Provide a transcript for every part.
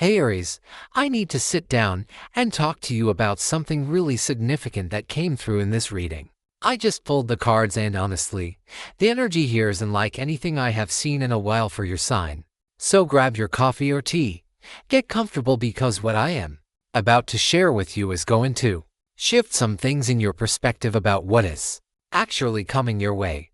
Hey Aries, I need to sit down and talk to you about something really significant that came through in this reading. I just pulled the cards and honestly, the energy here isn't like anything I have seen in a while for your sign. So grab your coffee or tea, get comfortable because what I am about to share with you is going to shift some things in your perspective about what is actually coming your way.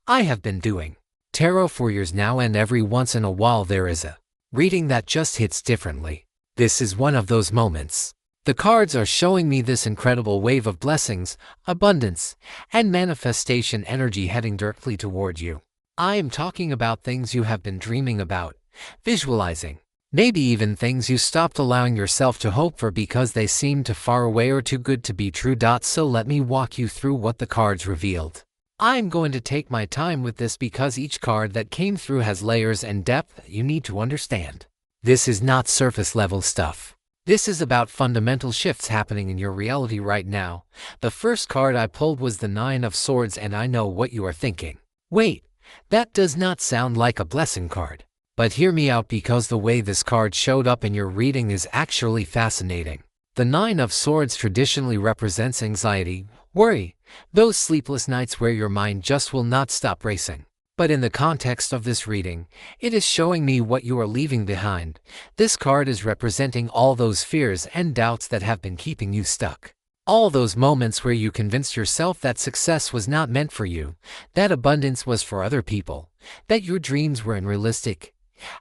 I have been doing tarot for years now, and every once in a while there is a reading that just hits differently. This is one of those moments. The cards are showing me this incredible wave of blessings, abundance, and manifestation energy heading directly toward you. I am talking about things you have been dreaming about, visualizing, maybe even things you stopped allowing yourself to hope for because they seemed too far away or too good to be true. So let me walk you through what the cards revealed. I'm going to take my time with this because each card that came through has layers and depth that you need to understand. This is not surface level stuff. This is about fundamental shifts happening in your reality right now. The first card I pulled was the Nine of Swords, and I know what you are thinking. Wait, that does not sound like a blessing card. But hear me out, because the way this card showed up in your reading is actually fascinating. The Nine of Swords traditionally represents anxiety, worry, those sleepless nights where your mind just will not stop racing. But in the context of this reading, it is showing me what you are leaving behind. This card is representing all those fears and doubts that have been keeping you stuck. All those moments where you convinced yourself that success was not meant for you, that abundance was for other people, that your dreams were unrealistic.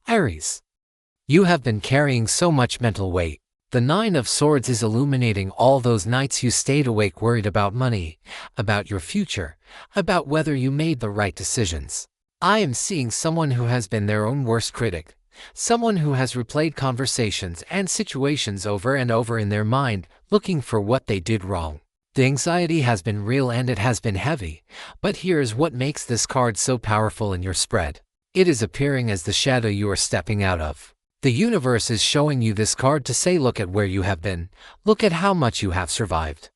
Aries, you have been carrying so much mental weight. The Nine of Swords is illuminating all those nights you stayed awake worried about money, about your future, about whether you made the right decisions. I am seeing someone who has been their own worst critic, someone who has replayed conversations and situations over and over in their mind, looking for what they did wrong. The anxiety has been real and it has been heavy, but here's what makes this card so powerful in your spread. It is appearing as the shadow you are stepping out of. The universe is showing you this card to say, look at where you have been, look at how much you have survived.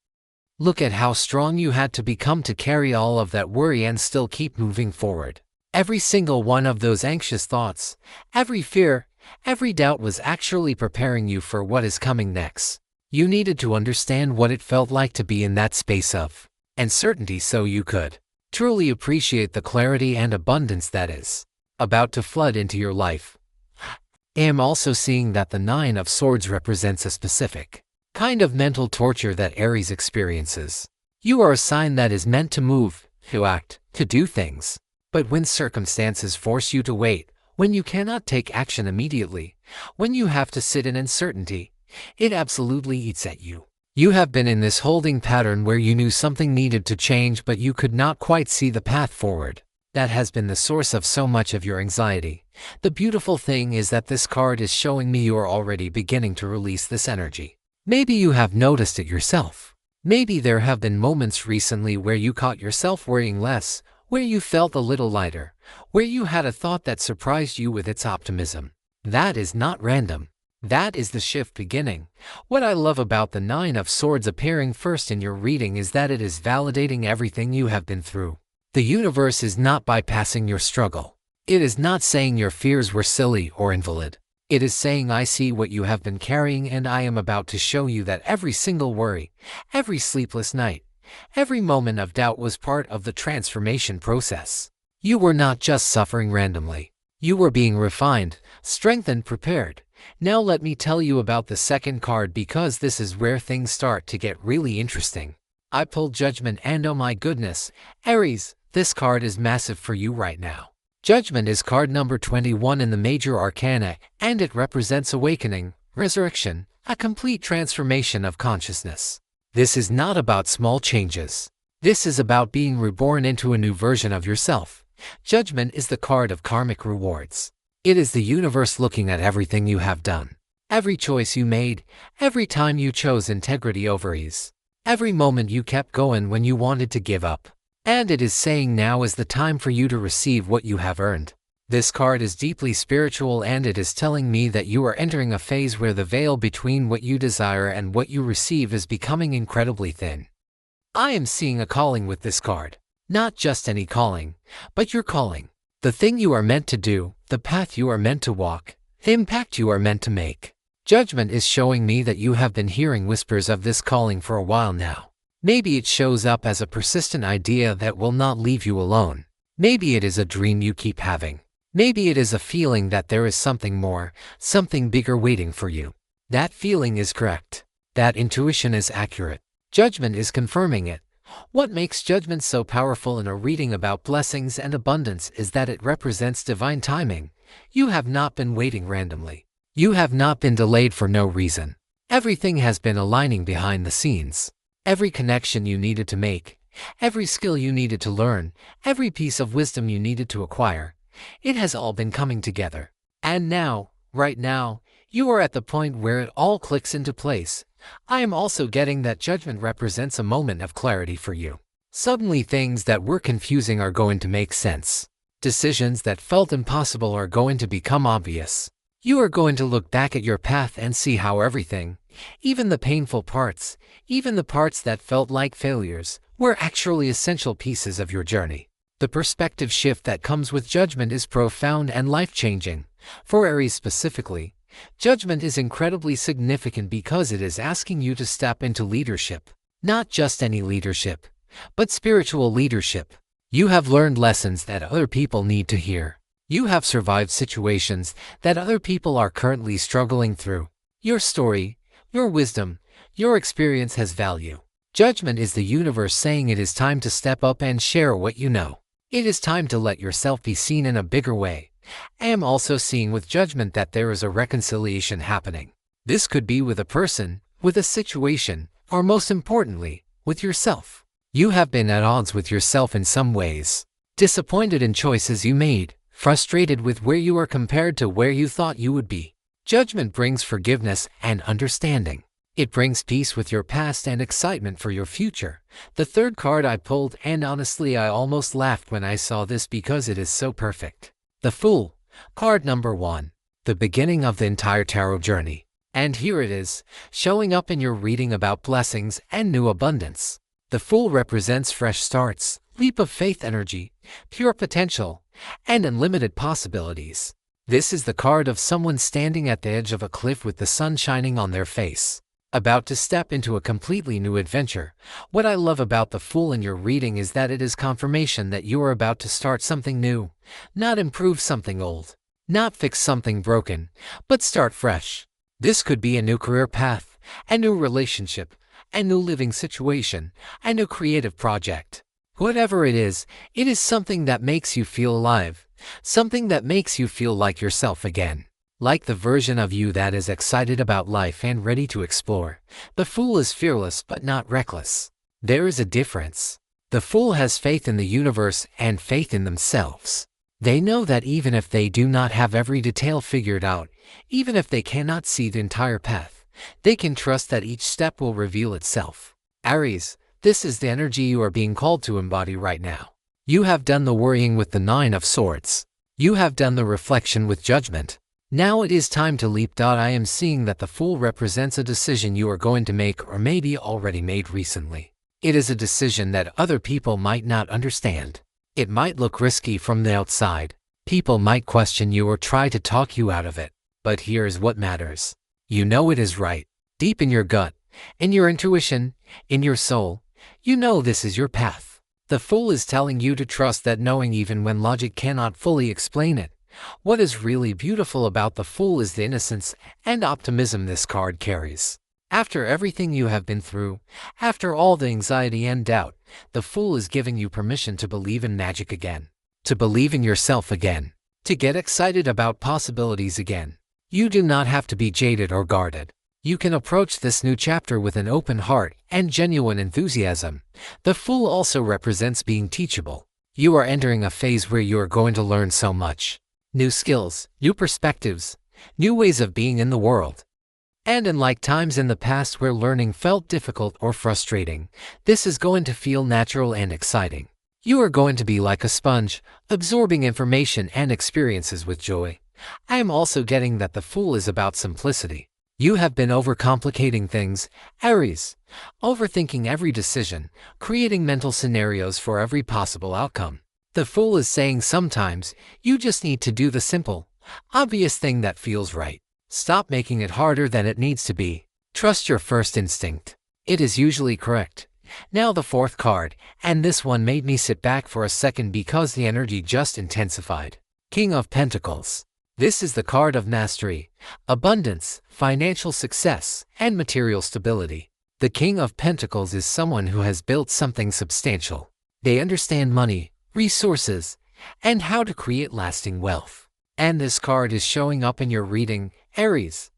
Look at how strong you had to become to carry all of that worry and still keep moving forward. Every single one of those anxious thoughts, every fear, every doubt was actually preparing you for what is coming next. You needed to understand what it felt like to be in that space of uncertainty so you could truly appreciate the clarity and abundance that is about to flood into your life. I am also seeing that the Nine of Swords represents a specific kind of mental torture that Aries experiences. You are a sign that is meant to move, to act, to do things. But when circumstances force you to wait, when you cannot take action immediately, when you have to sit in uncertainty, it absolutely eats at you. You have been in this holding pattern where you knew something needed to change but you could not quite see the path forward. That has been the source of so much of your anxiety. The beautiful thing is that this card is showing me you are already beginning to release this energy. Maybe you have noticed it yourself. Maybe there have been moments recently where you caught yourself worrying less, where you felt a little lighter, where you had a thought that surprised you with its optimism. That is not random. That is the shift beginning. What I love about the Nine of Swords appearing first in your reading is that it is validating everything you have been through. The universe is not bypassing your struggle. It is not saying your fears were silly or invalid. It is saying, I see what you have been carrying, and I am about to show you that every single worry, every sleepless night, every moment of doubt was part of the transformation process. You were not just suffering randomly. You were being refined, strengthened, prepared. Now let me tell you about the second card, because this is where things start to get really interesting. I pulled Judgment, and oh my goodness, Aries, this card is massive for you right now. Judgment is card number 21 in the major arcana, and it represents awakening, resurrection, a complete transformation of consciousness. This is not about small changes. This is about being reborn into a new version of yourself. Judgment is the card of karmic rewards. It is the universe looking at everything you have done. Every choice you made, every time you chose integrity over ease, every moment you kept going when you wanted to give up. And it is saying now is the time for you to receive what you have earned. This card is deeply spiritual, and it is telling me that you are entering a phase where the veil between what you desire and what you receive is becoming incredibly thin. I am seeing a calling with this card. Not just any calling, but your calling. The thing you are meant to do, the path you are meant to walk, the impact you are meant to make. Judgment is showing me that you have been hearing whispers of this calling for a while now. Maybe it shows up as a persistent idea that will not leave you alone. Maybe it is a dream you keep having. Maybe it is a feeling that there is something more, something bigger waiting for you. That feeling is correct. That intuition is accurate. Judgment is confirming it. What makes judgment so powerful in a reading about blessings and abundance is that it represents divine timing. You have not been waiting randomly. You have not been delayed for no reason. Everything has been aligning behind the scenes. Every connection you needed to make, every skill you needed to learn, every piece of wisdom you needed to acquire, it has all been coming together. And now, right now, you are at the point where it all clicks into place. I am also getting that judgment represents a moment of clarity for you. Suddenly things that were confusing are going to make sense. Decisions that felt impossible are going to become obvious. You are going to look back at your path and see how everything, even the painful parts, even the parts that felt like failures, were actually essential pieces of your journey. The perspective shift that comes with judgment is profound and life-changing. For Aries specifically, judgment is incredibly significant because it is asking you to step into leadership. Not just any leadership, but spiritual leadership. You have learned lessons that other people need to hear. You have survived situations that other people are currently struggling through. Your story, your wisdom, your experience has value. Judgment is the universe saying it is time to step up and share what you know. It is time to let yourself be seen in a bigger way. I am also seeing with judgment that there is a reconciliation happening. This could be with a person, with a situation, or most importantly, with yourself. You have been at odds with yourself in some ways. Disappointed in choices you made, frustrated with where you are compared to where you thought you would be. Judgment brings forgiveness and understanding. It brings peace with your past and excitement for your future. The third card I pulled, and honestly I almost laughed when I saw this because it is so perfect. The Fool, card number 1, the beginning of the entire tarot journey. And here it is, showing up in your reading about blessings and new abundance. The Fool represents fresh starts, leap of faith energy, pure potential, and unlimited possibilities. This is the card of someone standing at the edge of a cliff with the sun shining on their face, about to step into a completely new adventure. What I love about the Fool in your reading is that it is confirmation that you are about to start something new, not improve something old, not fix something broken, but start fresh. This could be a new career path, a new relationship, a new living situation, a new creative project. Whatever it is something that makes you feel alive, something that makes you feel like yourself again. Like the version of you that is excited about life and ready to explore. The Fool is fearless but not reckless. There is a difference. The Fool has faith in the universe and faith in themselves. They know that even if they do not have every detail figured out, even if they cannot see the entire path, they can trust that each step will reveal itself. Aries, this is the energy you are being called to embody right now. You have done the worrying with the 9 of Swords. You have done the reflection with Judgment. Now it is time to leap. I am seeing that the Fool represents a decision you are going to make or maybe already made recently. It is a decision that other people might not understand. It might look risky from the outside. People might question you or try to talk you out of it. But here's what matters. You know it is right. Deep in your gut, in your intuition, in your soul, you know this is your path. The Fool is telling you to trust that knowing even when logic cannot fully explain it. What is really beautiful about the Fool is the innocence and optimism this card carries. After everything you have been through, after all the anxiety and doubt, the Fool is giving you permission to believe in magic again, to believe in yourself again, to get excited about possibilities again. You do not have to be jaded or guarded. You can approach this new chapter with an open heart and genuine enthusiasm. The Fool also represents being teachable. You are entering a phase where you are going to learn so much. New skills, new perspectives, new ways of being in the world. And unlike times in the past where learning felt difficult or frustrating, this is going to feel natural and exciting. You are going to be like a sponge, absorbing information and experiences with joy. I am also getting that the Fool is about simplicity. You have been overcomplicating things, Aries, overthinking every decision, creating mental scenarios for every possible outcome. The Fool is saying sometimes you just need to do the simple, obvious thing that feels right. Stop making it harder than it needs to be. Trust your first instinct. It is usually correct. Now the fourth card, and this one made me sit back for a second because the energy just intensified. King of Pentacles. This is the card of mastery, abundance, financial success, and material stability. The King of Pentacles is someone who has built something substantial. They understand money, resources, and how to create lasting wealth. And this card is showing up in your reading, Aries.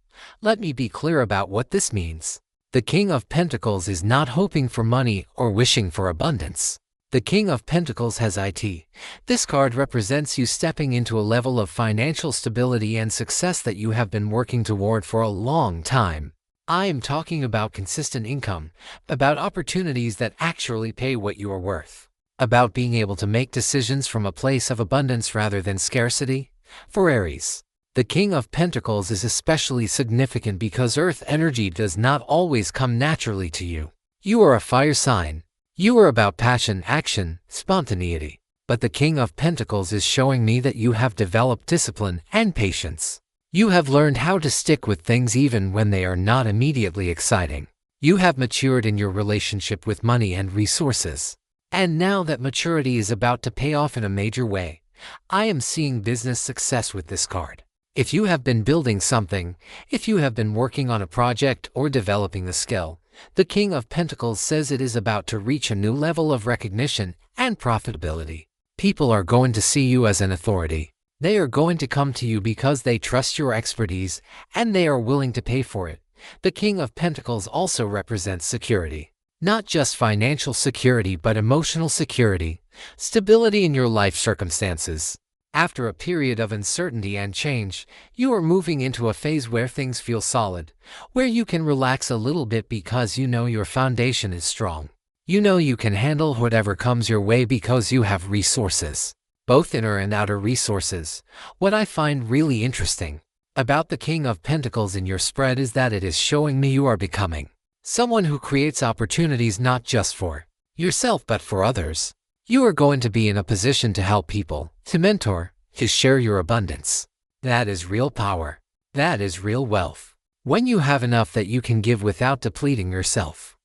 Let me be clear about what this means. The King of Pentacles is not hoping for money or wishing for abundance. The King of Pentacles has it. This card represents you stepping into a level of financial stability and success that you have been working toward for a long time. I am talking about consistent income, about opportunities that actually pay what you are worth, about being able to make decisions from a place of abundance rather than scarcity. For Aries, the King of Pentacles is especially significant because earth energy does not always come naturally to you. You are a fire sign. You are about passion, action, spontaneity. But the King of Pentacles is showing me that you have developed discipline and patience. You have learned how to stick with things even when they are not immediately exciting. You have matured in your relationship with money and resources. And now that maturity is about to pay off in a major way, I am seeing business success with this card. If you have been building something, if you have been working on a project or developing a skill, the King of Pentacles says it is about to reach a new level of recognition and profitability. People are going to see you as an authority. They are going to come to you because they trust your expertise and they are willing to pay for it. The King of Pentacles also represents security. Not just financial security but emotional security, stability in your life circumstances. After a period of uncertainty and change, you are moving into a phase where things feel solid, where you can relax a little bit because you know your foundation is strong. You know you can handle whatever comes your way because you have resources, both inner and outer resources. What I find really interesting about the King of Pentacles in your spread is that it is showing me you are becoming someone who creates opportunities not just for yourself but for others. You are going to be in a position to help people, to mentor, to share your abundance. That is real power. That is real wealth. When you have enough that you can give without depleting yourself.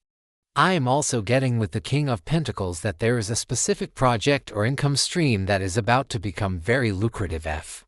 I am also getting with the King of Pentacles that there is a specific project or income stream that is about to become very lucrative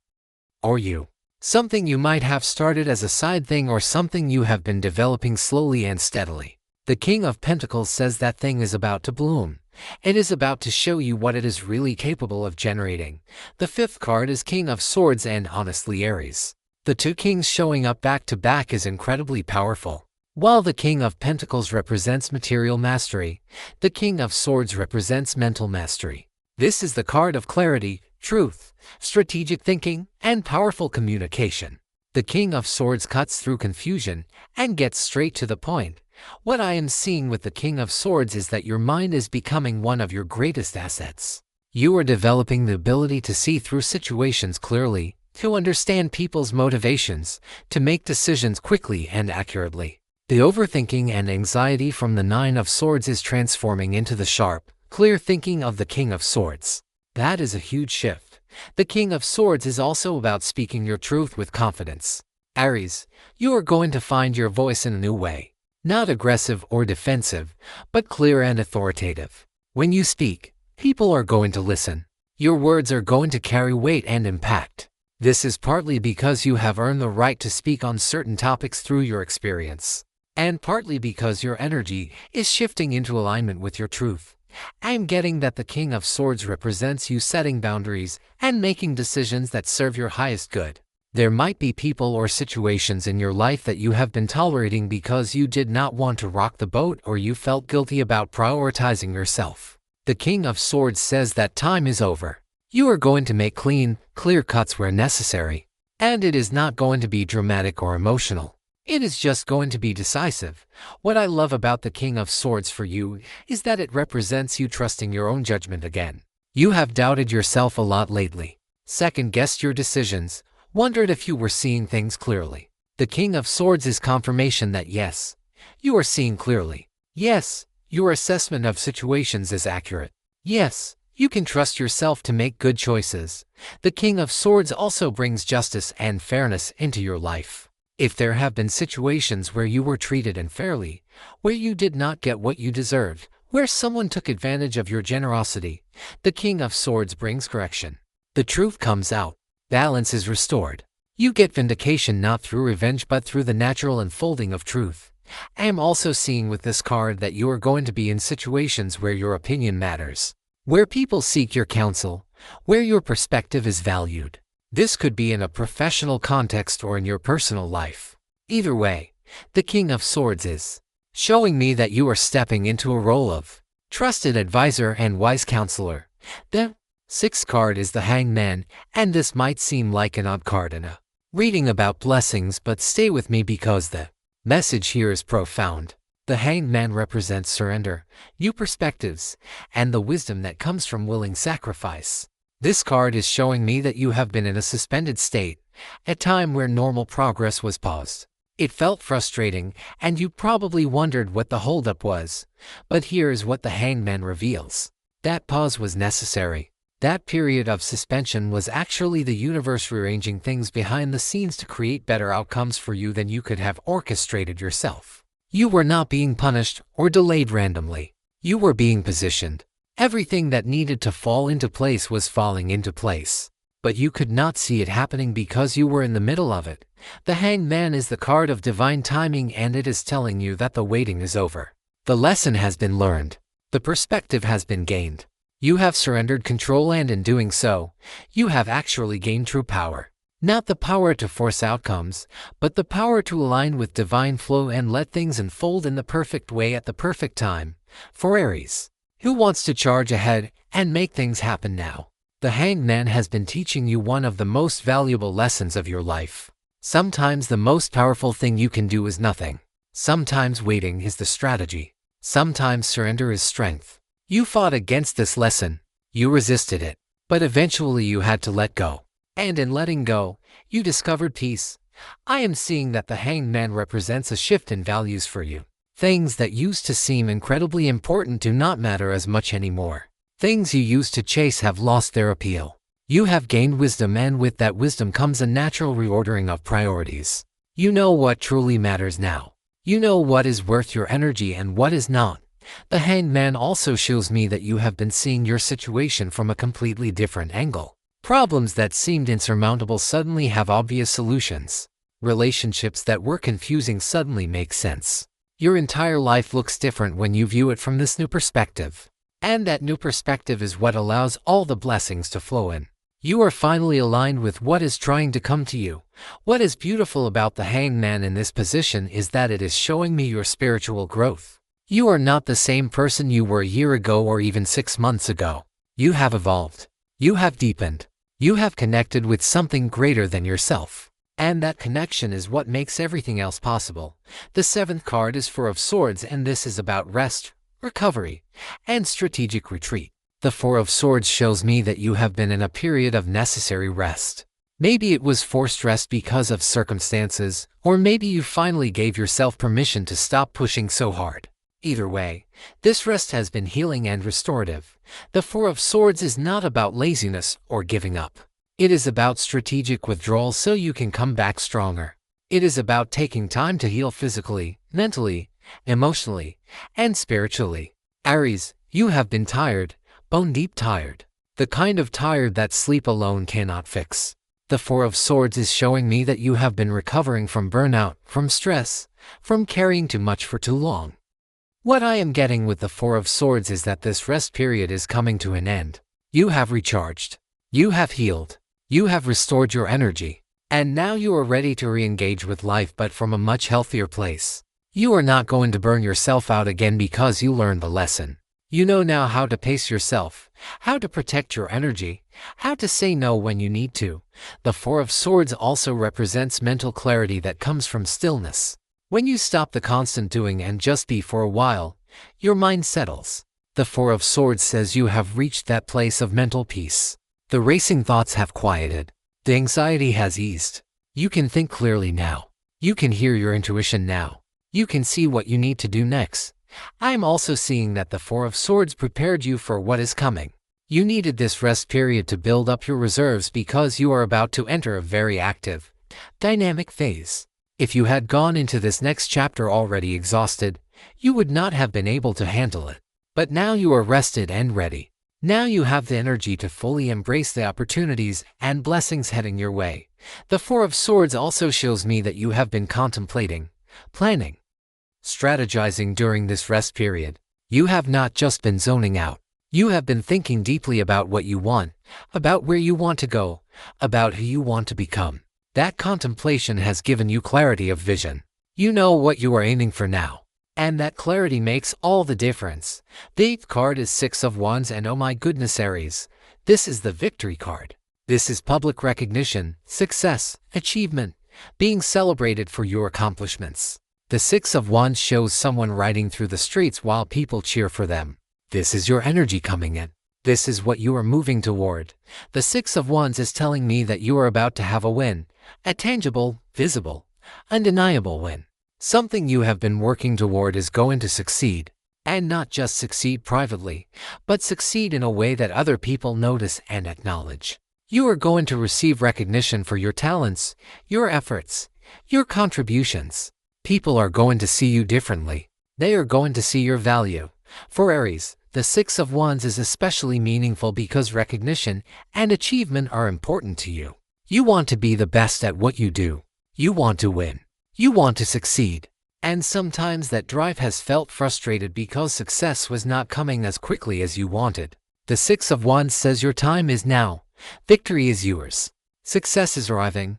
or you. Something you might have started as a side thing or something you have been developing slowly and steadily. The King of Pentacles says that thing is about to bloom. It is about to show you what it is really capable of generating. The fifth card is King of Swords and honestly Aries. The two kings showing up back to back is incredibly powerful. While the King of Pentacles represents material mastery, the King of Swords represents mental mastery. This is the card of clarity, truth, strategic thinking, and powerful communication. The King of Swords cuts through confusion and gets straight to the point. What I am seeing with the King of Swords is that your mind is becoming one of your greatest assets. You are developing the ability to see through situations clearly, to understand people's motivations, to make decisions quickly and accurately. The overthinking and anxiety from the Nine of Swords is transforming into the sharp, clear thinking of the King of Swords. That is a huge shift. The King of Swords is also about speaking your truth with confidence. Aries, you are going to find your voice in a new way. Not aggressive or defensive, but clear and authoritative. When you speak, people are going to listen. Your words are going to carry weight and impact. This is partly because you have earned the right to speak on certain topics through your experience, and partly because your energy is shifting into alignment with your truth. I am getting that the King of Swords represents you setting boundaries and making decisions that serve your highest good. There might be people or situations in your life that you have been tolerating because you did not want to rock the boat or you felt guilty about prioritizing yourself. The King of Swords says that time is over. You are going to make clear cuts where necessary. And it is not going to be dramatic or emotional. It is just going to be decisive. What I love about the King of Swords for you is that it represents you trusting your own judgment again. You have doubted yourself a lot lately, second-guessed your decisions, wondered if you were seeing things clearly. The King of Swords is confirmation that yes, you are seeing clearly. Yes, your assessment of situations is accurate. Yes, you can trust yourself to make good choices. The King of Swords also brings justice and fairness into your life. If there have been situations where you were treated unfairly, where you did not get what you deserved, where someone took advantage of your generosity, the King of Swords brings correction. The truth comes out. Balance is restored. You get vindication not through revenge but through the natural unfolding of truth. I am also seeing with this card that you are going to be in situations where your opinion matters, where people seek your counsel, where your perspective is valued. This could be in a professional context or in your personal life. Either way, the King of Swords is showing me that you are stepping into a role of trusted advisor and wise counselor. The sixth card is the Hanged Man, and this might seem like an odd card in a reading about blessings, but stay with me because the message here is profound. The Hanged Man represents surrender, new perspectives, and the wisdom that comes from willing sacrifice. This card is showing me that you have been in a suspended state, a time where normal progress was paused. It felt frustrating, and you probably wondered what the holdup was. But here is what the Hanged Man reveals. That pause was necessary. That period of suspension was actually the universe rearranging things behind the scenes to create better outcomes for you than you could have orchestrated yourself. You were not being punished or delayed randomly. You were being positioned. Everything that needed to fall into place was falling into place. But you could not see it happening because you were in the middle of it. The Hanged Man is the card of divine timing, and it is telling you that the waiting is over. The lesson has been learned. The perspective has been gained. You have surrendered control, and in doing so, you have actually gained true power. Not the power to force outcomes, but the power to align with divine flow and let things unfold in the perfect way at the perfect time. For Aries, who wants to charge ahead and make things happen now, the Hanged Man has been teaching you one of the most valuable lessons of your life. Sometimes the most powerful thing you can do is nothing. Sometimes waiting is the strategy. Sometimes surrender is strength. You fought against this lesson. You resisted it. But eventually you had to let go. And in letting go, you discovered peace. I am seeing that the Hanged Man represents a shift in values for you. Things that used to seem incredibly important do not matter as much anymore. Things you used to chase have lost their appeal. You have gained wisdom, and with that wisdom comes a natural reordering of priorities. You know what truly matters now. You know what is worth your energy and what is not. The Hanged Man also shows me that you have been seeing your situation from a completely different angle. Problems that seemed insurmountable suddenly have obvious solutions. Relationships that were confusing suddenly make sense. Your entire life looks different when you view it from this new perspective. And that new perspective is what allows all the blessings to flow in. You are finally aligned with what is trying to come to you. What is beautiful about the Hanged Man in this position is that it is showing me your spiritual growth. You are not the same person you were a year ago or even 6 months ago. You have evolved. You have deepened. You have connected with something greater than yourself. And that connection is what makes everything else possible. The seventh card is Four of Swords, and this is about rest, recovery, and strategic retreat. The Four of Swords shows me that you have been in a period of necessary rest. Maybe it was forced rest because of circumstances, or maybe you finally gave yourself permission to stop pushing so hard. Either way, this rest has been healing and restorative. The Four of Swords is not about laziness or giving up. It is about strategic withdrawal so you can come back stronger. It is about taking time to heal physically, mentally, emotionally, and spiritually. Aries, you have been tired, bone deep tired. The kind of tired that sleep alone cannot fix. The Four of Swords is showing me that you have been recovering from burnout, from stress, from carrying too much for too long. What I am getting with the Four of Swords is that this rest period is coming to an end. You have recharged. You have healed. You have restored your energy. And now you are ready to re-engage with life, but from a much healthier place. You are not going to burn yourself out again because you learned the lesson. You know now how to pace yourself, how to protect your energy, how to say no when you need to. The Four of Swords also represents mental clarity that comes from stillness. When you stop the constant doing and just be for a while, your mind settles. The Four of Swords says you have reached that place of mental peace. The racing thoughts have quieted. The anxiety has eased. You can think clearly now. You can hear your intuition now. You can see what you need to do next. I am also seeing that the Four of Swords prepared you for what is coming. You needed this rest period to build up your reserves because you are about to enter a very active, dynamic phase. If you had gone into this next chapter already exhausted, you would not have been able to handle it. But now you are rested and ready. Now you have the energy to fully embrace the opportunities and blessings heading your way. The Four of Swords also shows me that you have been contemplating, planning, strategizing during this rest period. You have not just been zoning out. You have been thinking deeply about what you want, about where you want to go, about who you want to become. That contemplation has given you clarity of vision. You know what you are aiming for now. And that clarity makes all the difference. The 8th card is Six of Wands, and oh my goodness, Aries, this is the victory card. This is public recognition, success, achievement, being celebrated for your accomplishments. The Six of Wands shows someone riding through the streets while people cheer for them. This is your energy coming in. This is what you are moving toward. The Six of Wands is telling me that you are about to have a win, a tangible, visible, undeniable win. Something you have been working toward is going to succeed, and not just succeed privately, but succeed in a way that other people notice and acknowledge. You are going to receive recognition for your talents, your efforts, your contributions. People are going to see you differently. They are going to see your value. For Aries, the Six of Wands is especially meaningful because recognition and achievement are important to you. You want to be the best at what you do. You want to win. You want to succeed. And sometimes that drive has felt frustrated because success was not coming as quickly as you wanted. The Six of Wands says your time is now. Victory is yours. Success is arriving.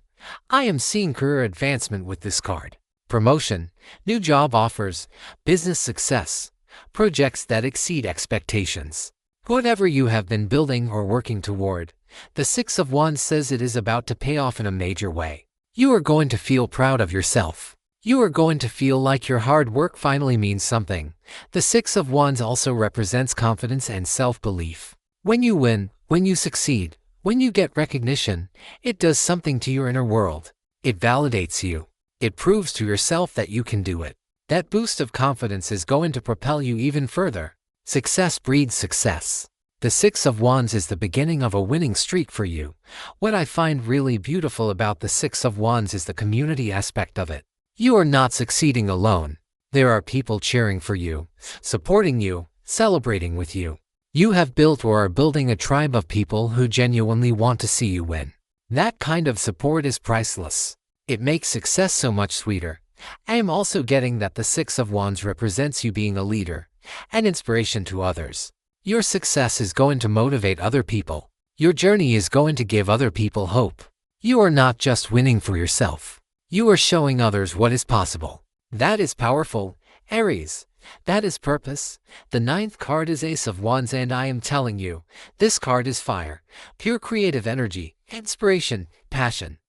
I am seeing career advancement with this card. Promotion, new job offers, business success, projects that exceed expectations. Whatever you have been building or working toward, the Six of Wands says it is about to pay off in a major way. You are going to feel proud of yourself. You are going to feel like your hard work finally means something. The Six of Wands also represents confidence and self-belief. When you win, when you succeed, when you get recognition, it does something to your inner world. It validates you. It proves to yourself that you can do it. That boost of confidence is going to propel you even further. Success breeds success. The Six of Wands is the beginning of a winning streak for you. What I find really beautiful about the Six of Wands is the community aspect of it. You are not succeeding alone. There are people cheering for you, supporting you, celebrating with you. You have built or are building a tribe of people who genuinely want to see you win. That kind of support is priceless. It makes success so much sweeter. I am also getting that the Six of Wands represents you being a leader, an inspiration to others. Your success is going to motivate other people. Your journey is going to give other people hope. You are not just winning for yourself. You are showing others what is possible. That is powerful, Aries. That is purpose. The 9th card is Ace of Wands, and I am telling you, this card is fire, pure creative energy, inspiration, passion.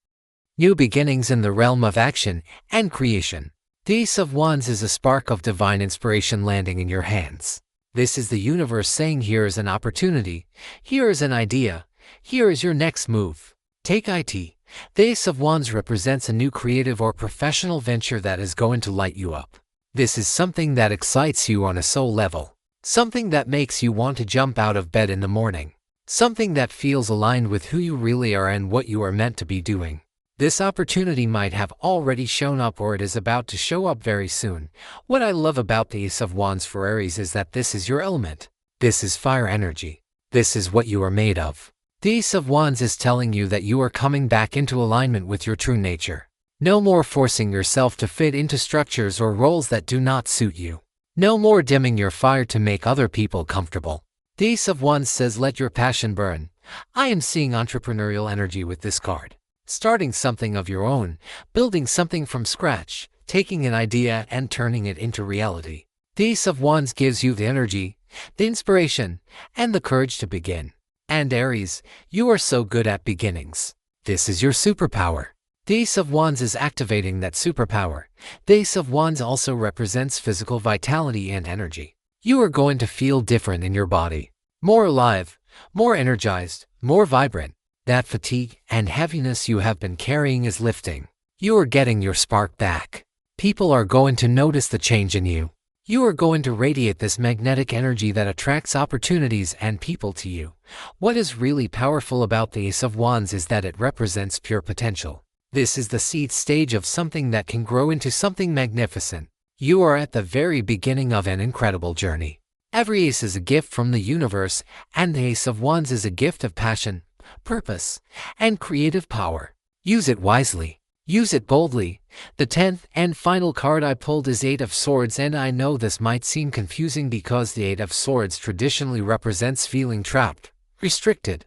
New beginnings in the realm of action and creation. The Ace of Wands is a spark of divine inspiration landing in your hands. This is the universe saying, here is an opportunity, here is an idea, here is your next move. Take it. The Ace of Wands represents a new creative or professional venture that is going to light you up. This is something that excites you on a soul level. Something that makes you want to jump out of bed in the morning. Something that feels aligned with who you really are and what you are meant to be doing. This opportunity might have already shown up, or it is about to show up very soon. What I love about the Ace of Wands for Aries is that this is your element. This is fire energy. This is what you are made of. The Ace of Wands is telling you that you are coming back into alignment with your true nature. No more forcing yourself to fit into structures or roles that do not suit you. No more dimming your fire to make other people comfortable. The Ace of Wands says, let your passion burn. I am seeing entrepreneurial energy with this card. Starting something of your own, building something from scratch, taking an idea and turning it into reality. The Ace of Wands gives you the energy, the inspiration, and the courage to begin. And Aries, you are so good at beginnings. This is your superpower. The Ace of Wands is activating that superpower. The Ace of Wands also represents physical vitality and energy. You are going to feel different in your body. More alive, more energized, more vibrant. That fatigue and heaviness you have been carrying is lifting. You are getting your spark back. People are going to notice the change in you. You are going to radiate this magnetic energy that attracts opportunities and people to you. What is really powerful about the Ace of Wands is that it represents pure potential. This is the seed stage of something that can grow into something magnificent. You are at the very beginning of an incredible journey. Every ace is a gift from the universe, and the Ace of Wands is a gift of passion, purpose, and creative power. Use it wisely. Use it boldly. The 10th and final card I pulled is Eight of Swords, and I know this might seem confusing because the Eight of Swords traditionally represents feeling trapped, restricted,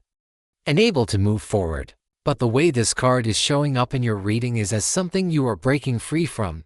unable to move forward. But the way this card is showing up in your reading is as something you are breaking free from.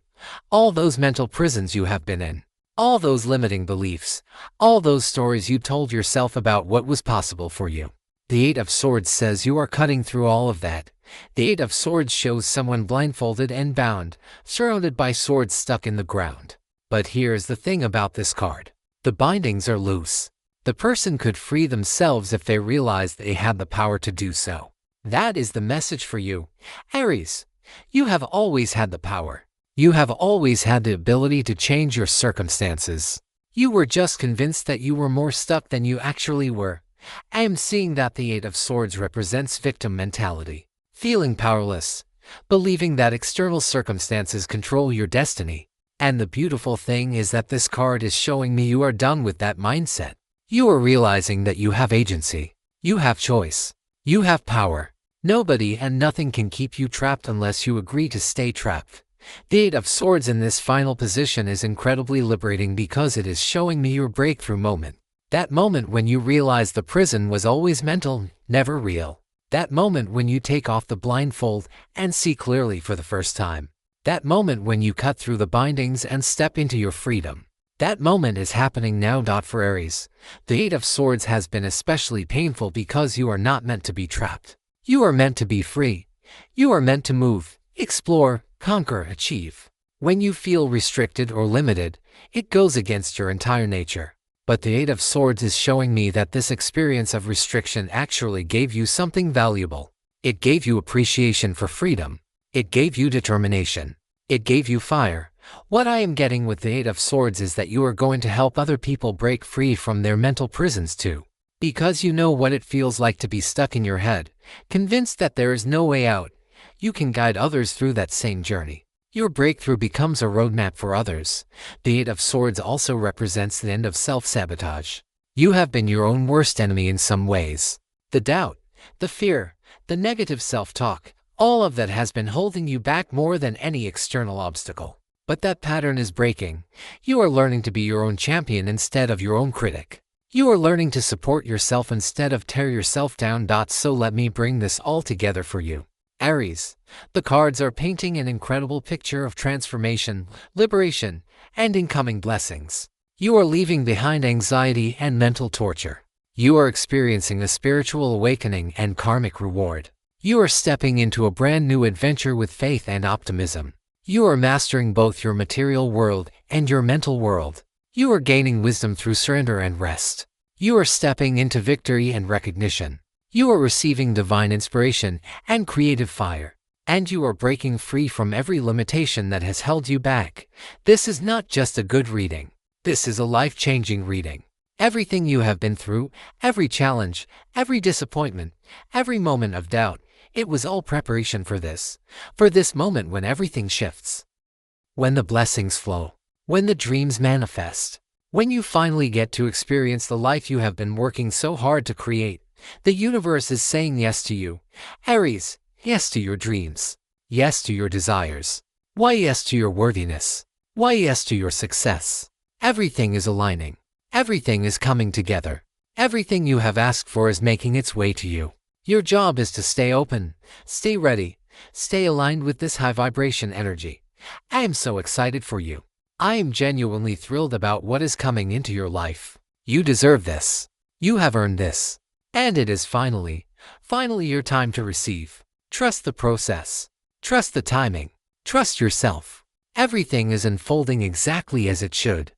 All those mental prisons you have been in. All those limiting beliefs. All those stories you told yourself about what was possible for you. The Eight of Swords says you are cutting through all of that. The Eight of Swords shows someone blindfolded and bound, surrounded by swords stuck in the ground. But here's the thing about this card. The bindings are loose. The person could free themselves if they realized they had the power to do so. That is the message for you, Aries. You have always had the power. You have always had the ability to change your circumstances. You were just convinced that you were more stuck than you actually were. I am seeing that the Eight of Swords represents victim mentality. Feeling powerless. Believing that external circumstances control your destiny. And the beautiful thing is that this card is showing me you are done with that mindset. You are realizing that you have agency. You have choice. You have power. Nobody and nothing can keep you trapped unless you agree to stay trapped. The Eight of Swords in this final position is incredibly liberating because it is showing me your breakthrough moment. That moment when you realize the prison was always mental, never real. That moment when you take off the blindfold and see clearly for the first time. That moment when you cut through the bindings and step into your freedom. That moment is happening now. For Aries, the Eight of Swords has been especially painful because you are not meant to be trapped. You are meant to be free. You are meant to move, explore, conquer, achieve. When you feel restricted or limited, it goes against your entire nature. But the Eight of Swords is showing me that this experience of restriction actually gave you something valuable. It gave you appreciation for freedom. It gave you determination. It gave you fire. What I am getting with the Eight of Swords is that you are going to help other people break free from their mental prisons too. Because you know what it feels like to be stuck in your head, convinced that there is no way out, you can guide others through that same journey. Your breakthrough becomes a roadmap for others. The Eight of Swords also represents the end of self-sabotage. You have been your own worst enemy in some ways. The doubt, the fear, the negative self-talk, all of that has been holding you back more than any external obstacle. But that pattern is breaking. You are learning to be your own champion instead of your own critic. You are learning to support yourself instead of tear yourself down. So let me bring this all together for you. Aries, the cards are painting an incredible picture of transformation, liberation, and incoming blessings. You are leaving behind anxiety and mental torture. You are experiencing a spiritual awakening and karmic reward. You are stepping into a brand new adventure with faith and optimism. You are mastering both your material world and your mental world. You are gaining wisdom through surrender and rest. You are stepping into victory and recognition. You are receiving divine inspiration and creative fire. And you are breaking free from every limitation that has held you back. This is not just a good reading. This is a life-changing reading. Everything you have been through, every challenge, every disappointment, every moment of doubt, it was all preparation for this moment when everything shifts. When the blessings flow. When the dreams manifest. When you finally get to experience the life you have been working so hard to create, the universe is saying yes to you. Aries, yes to your dreams. Yes to your desires. Why yes to your worthiness? Why yes to your success? Everything is aligning. Everything is coming together. Everything you have asked for is making its way to you. Your job is to stay open, stay ready, stay aligned with this high vibration energy. I am so excited for you. I am genuinely thrilled about what is coming into your life. You deserve this. You have earned this. And it is finally your time to receive. Trust the process. Trust the timing. Trust yourself. Everything is unfolding exactly as it should.